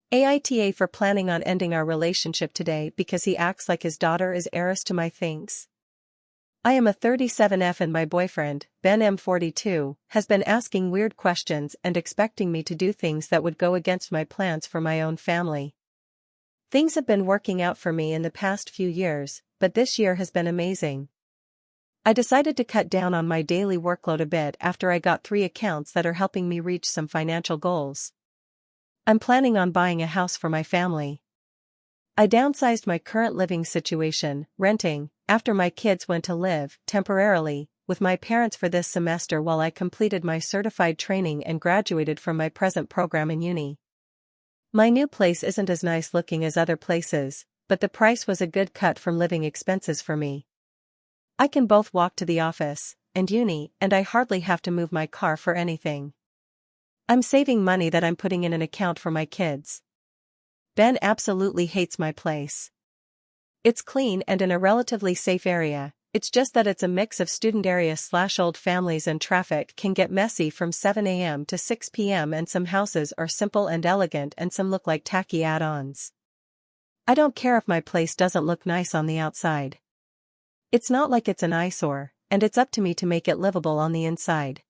AITA for planning on ending our relationship today because he acts like his daughter is heiress to my things. I am a 37F and my boyfriend, Ben M42, has been asking weird questions and expecting me to do things that would go against my plans for my own family. Things have been working out for me in the past few years, but this year has been amazing. I decided to cut down on my daily workload a bit after I got 3 accounts that are helping me reach some financial goals. I'm planning on buying a house for my family. I downsized my current living situation, renting, after my kids went to live, temporarily, with my parents for this semester while I completed my certified training and graduated from my present program in uni. My new place isn't as nice looking as other places, but the price was a good cut from living expenses for me. I can both walk to the office and uni, and I hardly have to move my car for anything. I'm saving money that I'm putting in an account for my kids. Ben absolutely hates my place. It's clean and in a relatively safe area, it's just that it's a mix of student area/old families and traffic can get messy from 7 a.m. to 6 p.m. and some houses are simple and elegant and some look like tacky add-ons. I don't care if my place doesn't look nice on the outside. It's not like it's an eyesore, and it's up to me to make it livable on the inside.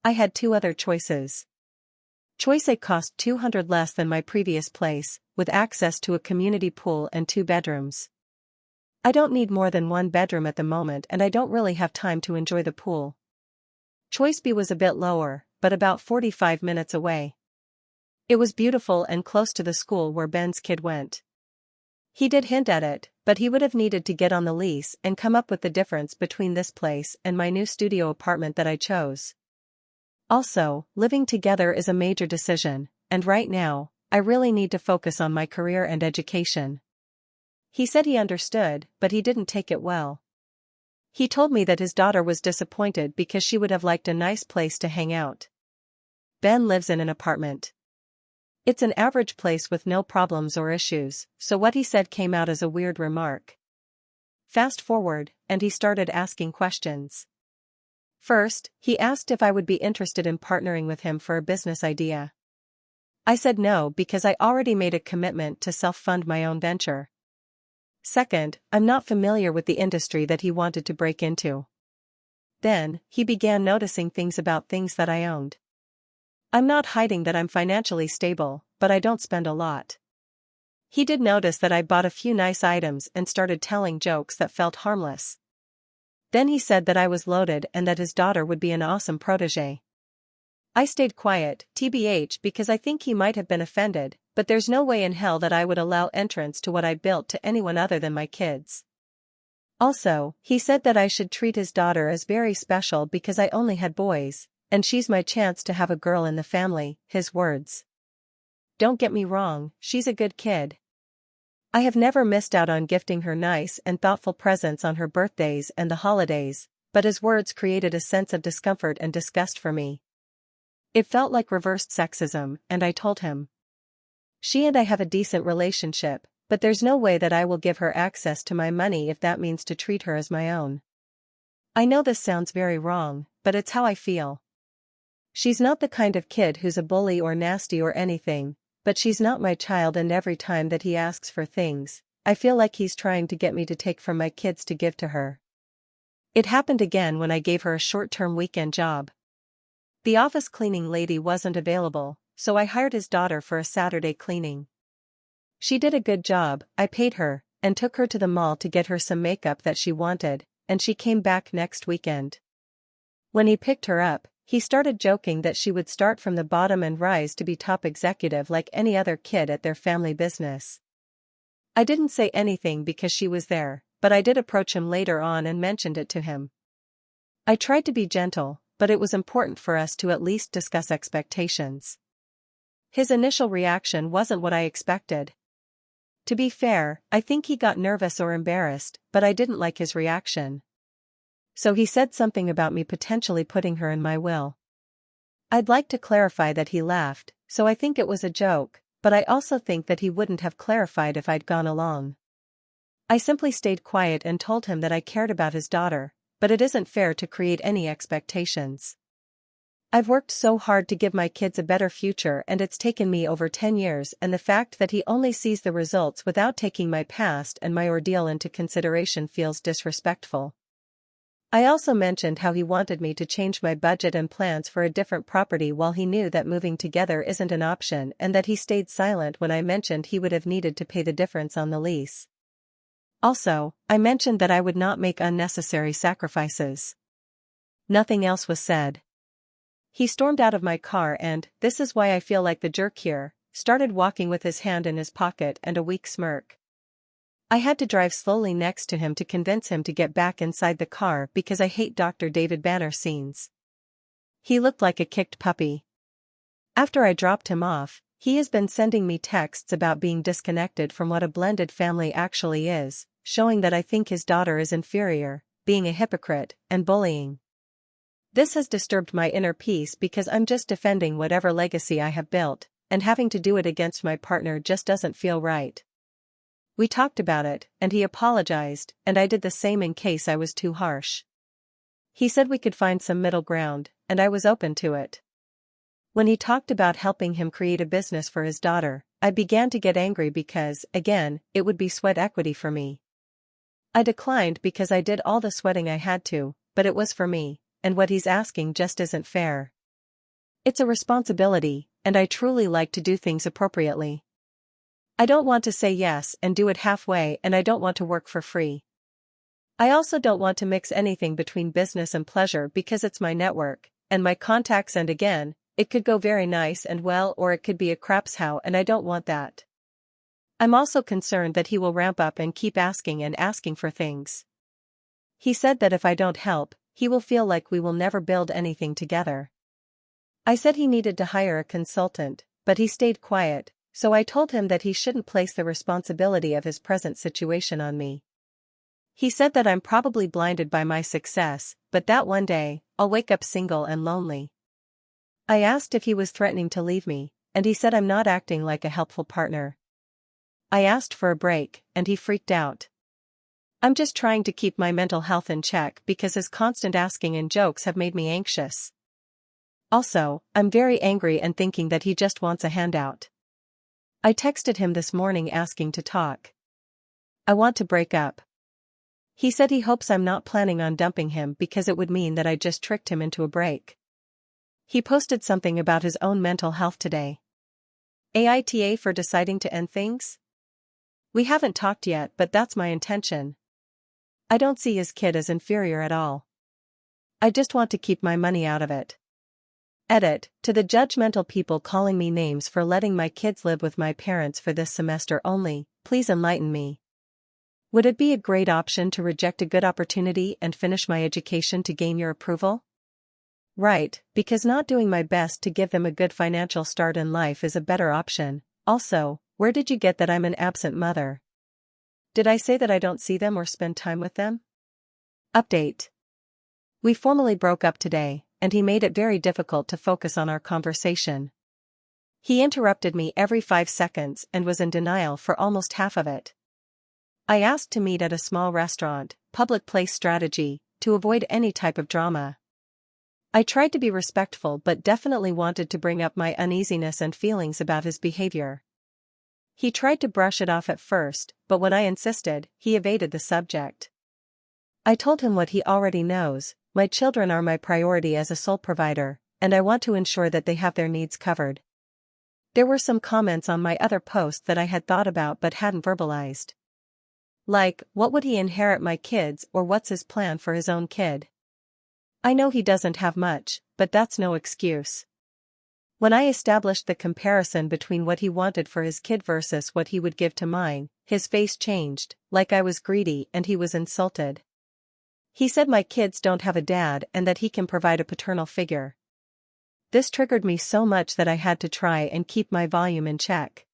I had 2 other choices. Choice A cost $200 less than my previous place, with access to a community pool and 2 bedrooms. I don't need more than 1 bedroom at the moment and I don't really have time to enjoy the pool. Choice B was a bit lower, but about 45 minutes away. It was beautiful and close to the school where Ben's kid went. He did hint at it, but he would have needed to get on the lease and come up with the difference between this place and my new studio apartment that I chose. Also, living together is a major decision, and right now, I really need to focus on my career and education. He said he understood, but he didn't take it well. He told me that his daughter was disappointed because she would have liked a nice place to hang out. Ben lives in an apartment. It's an average place with no problems or issues, so what he said came out as a weird remark. Fast forward, and he started asking questions. First, he asked if I would be interested in partnering with him for a business idea. I said no because I already made a commitment to self-fund my own venture. Second, I'm not familiar with the industry that he wanted to break into. Then, he began noticing things about things that I owned. I'm not hiding that I'm financially stable, but I don't spend a lot. He did notice that I bought a few nice items and started telling jokes that felt harmless. Then he said that I was loaded and that his daughter would be an awesome protégé. I stayed quiet, TBH, because I think he might have been offended, but there's no way in hell that I would allow entrance to what I built to anyone other than my kids. Also, he said that I should treat his daughter as very special because I only had boys, and she's my chance to have a girl in the family, his words. Don't get me wrong, she's a good kid. I have never missed out on gifting her nice and thoughtful presents on her birthdays and the holidays, but his words created a sense of discomfort and disgust for me. It felt like reversed sexism, and I told him. She and I have a decent relationship, but there's no way that I will give her access to my money if that means to treat her as my own. I know this sounds very wrong, but it's how I feel. She's not the kind of kid who's a bully or nasty or anything, but she's not my child, and every time that he asks for things, I feel like he's trying to get me to take from my kids to give to her. It happened again when I gave her a short-term weekend job. The office cleaning lady wasn't available, so I hired his daughter for a Saturday cleaning. She did a good job, I paid her, and took her to the mall to get her some makeup that she wanted, and she came back next weekend. When he picked her up, he started joking that she would start from the bottom and rise to be top executive like any other kid at their family business. I didn't say anything because she was there, but I did approach him later on and mentioned it to him. I tried to be gentle, but it was important for us to at least discuss expectations. His initial reaction wasn't what I expected. To be fair, I think he got nervous or embarrassed, but I didn't like his reaction. So he said something about me potentially putting her in my will. I'd like to clarify that he laughed, so I think it was a joke, but I also think that he wouldn't have clarified if I'd gone along. I simply stayed quiet and told him that I cared about his daughter, but it isn't fair to create any expectations. I've worked so hard to give my kids a better future, and it's taken me over 10 years, and the fact that he only sees the results without taking my past and my ordeal into consideration feels disrespectful. I also mentioned how he wanted me to change my budget and plans for a different property while he knew that moving together isn't an option, and that he stayed silent when I mentioned he would have needed to pay the difference on the lease. Also, I mentioned that I would not make unnecessary sacrifices. Nothing else was said. He stormed out of my car and, "This is why I feel like the jerk here," started walking with his hand in his pocket and a weak smirk. I had to drive slowly next to him to convince him to get back inside the car because I hate Dr. David Banner scenes. He looked like a kicked puppy. After I dropped him off, he has been sending me texts about being disconnected from what a blended family actually is, showing that I think his daughter is inferior, being a hypocrite, and bullying. This has disturbed my inner peace because I'm just defending whatever legacy I have built, and having to do it against my partner just doesn't feel right. We talked about it, and he apologized, and I did the same in case I was too harsh. He said we could find some middle ground, and I was open to it. When he talked about helping him create a business for his daughter, I began to get angry because, again, it would be sweat equity for me. I declined because I did all the sweating I had to, but it was for me, and what he's asking just isn't fair. It's a responsibility, and I truly like to do things appropriately. I don't want to say yes and do it halfway, and I don't want to work for free. I also don't want to mix anything between business and pleasure because it's my network, and my contacts, and again, it could go very nice and well or it could be a craps how, and I don't want that. I'm also concerned that he will ramp up and keep asking and asking for things. He said that if I don't help, he will feel like we will never build anything together. I said he needed to hire a consultant, but he stayed quiet, so I told him that he shouldn't place the responsibility of his present situation on me. He said that I'm probably blinded by my success, but that one day, I'll wake up single and lonely. I asked if he was threatening to leave me, and he said I'm not acting like a helpful partner. I asked for a break, and he freaked out. I'm just trying to keep my mental health in check because his constant asking and jokes have made me anxious. Also, I'm very angry and thinking that he just wants a handout. I texted him this morning asking to talk. I want to break up. He said he hopes I'm not planning on dumping him because it would mean that I just tricked him into a break. He posted something about his own mental health today. AITA for deciding to end things? We haven't talked yet, but that's my intention. I don't see his kid as inferior at all. I just want to keep my money out of it. Edit, to the judgmental people calling me names for letting my kids live with my parents for this semester only, please enlighten me. Would it be a great option to reject a good opportunity and finish my education to gain your approval? Right, because not doing my best to give them a good financial start in life is a better option. Also, where did you get that I'm an absent mother? Did I say that I don't see them or spend time with them? Update. We formally broke up today, and he made it very difficult to focus on our conversation. He interrupted me every 5 seconds and was in denial for almost half of it. I asked to meet at a small restaurant, public place strategy, to avoid any type of drama. I tried to be respectful but definitely wanted to bring up my uneasiness and feelings about his behavior. He tried to brush it off at first, but when I insisted, he evaded the subject. I told him what he already knows: my children are my priority as a sole provider, and I want to ensure that they have their needs covered. There were some comments on my other post that I had thought about but hadn't verbalized. Like, what would he inherit my kids, or what's his plan for his own kid? I know he doesn't have much, but that's no excuse. When I established the comparison between what he wanted for his kid versus what he would give to mine, his face changed, like I was greedy and he was insulted. He said my kids don't have a dad and that he can provide a paternal figure. This triggered me so much that I had to try and keep my volume in check.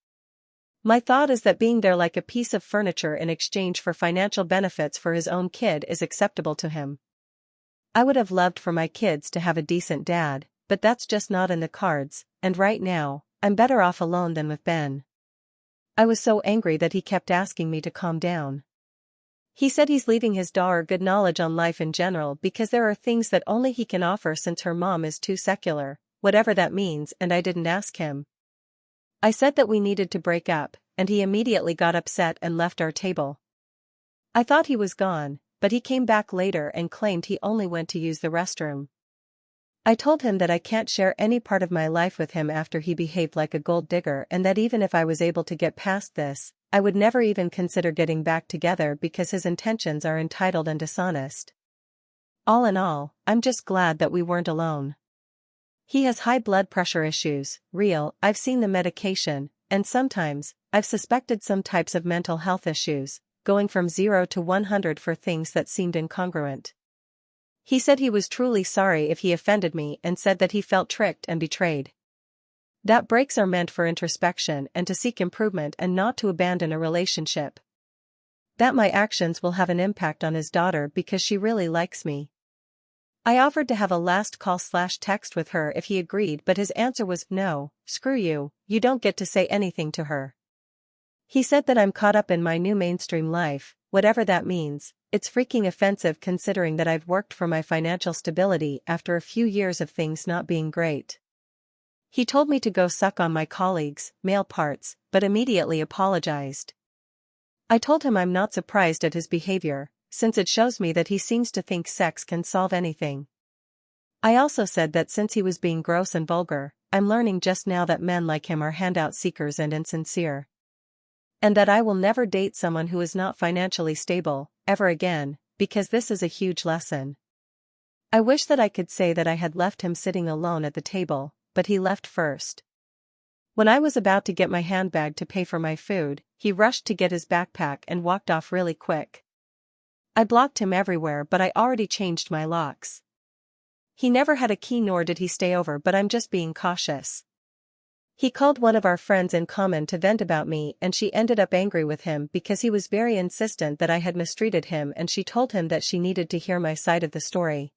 My thought is that being there like a piece of furniture in exchange for financial benefits for his own kid is acceptable to him. I would have loved for my kids to have a decent dad, but that's just not in the cards, and right now, I'm better off alone than with Ben. I was so angry that he kept asking me to calm down. He said he's leaving his daughter good knowledge on life in general because there are things that only he can offer since her mom is too secular, whatever that means, and I didn't ask him. I said that we needed to break up, and he immediately got upset and left our table. I thought he was gone, but he came back later and claimed he only went to use the restroom. I told him that I can't share any part of my life with him after he behaved like a gold digger, and that even if I was able to get past this, I would never even consider getting back together because his intentions are entitled and dishonest. All in all, I'm just glad that we weren't alone. He has high blood pressure issues, real, I've seen the medication, and sometimes, I've suspected some types of mental health issues, going from 0 to 100 for things that seemed incongruent. He said he was truly sorry if he offended me and said that he felt tricked and betrayed. That breaks are meant for introspection and to seek improvement and not to abandon a relationship. That my actions will have an impact on his daughter because she really likes me. I offered to have a last call/text with her if he agreed, but his answer was, no, screw you, you don't get to say anything to her. He said that I'm caught up in my new mainstream life, whatever that means. It's freaking offensive considering that I've worked for my financial stability after a few years of things not being great. He told me to go suck on my colleagues' male parts, but immediately apologized. I told him I'm not surprised at his behavior, since it shows me that he seems to think sex can solve anything. I also said that since he was being gross and vulgar, I'm learning just now that men like him are handout seekers and insincere. And that I will never date someone who is not financially stable, ever again, because this is a huge lesson. I wish that I could say that I had left him sitting alone at the table, but he left first. When I was about to get my handbag to pay for my food, he rushed to get his backpack and walked off really quick. I blocked him everywhere, but I already changed my locks. He never had a key nor did he stay over, but I'm just being cautious. He called one of our friends in common to vent about me, and she ended up angry with him because he was very insistent that I had mistreated him, and she told him that she needed to hear my side of the story.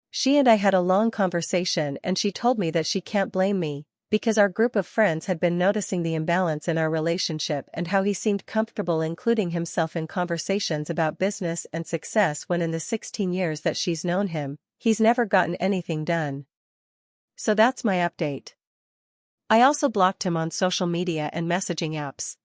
She and I had a long conversation and she told me that she can't blame me, because our group of friends had been noticing the imbalance in our relationship and how he seemed comfortable including himself in conversations about business and success when in the 16 years that she's known him, he's never gotten anything done. So that's my update. I also blocked him on social media and messaging apps.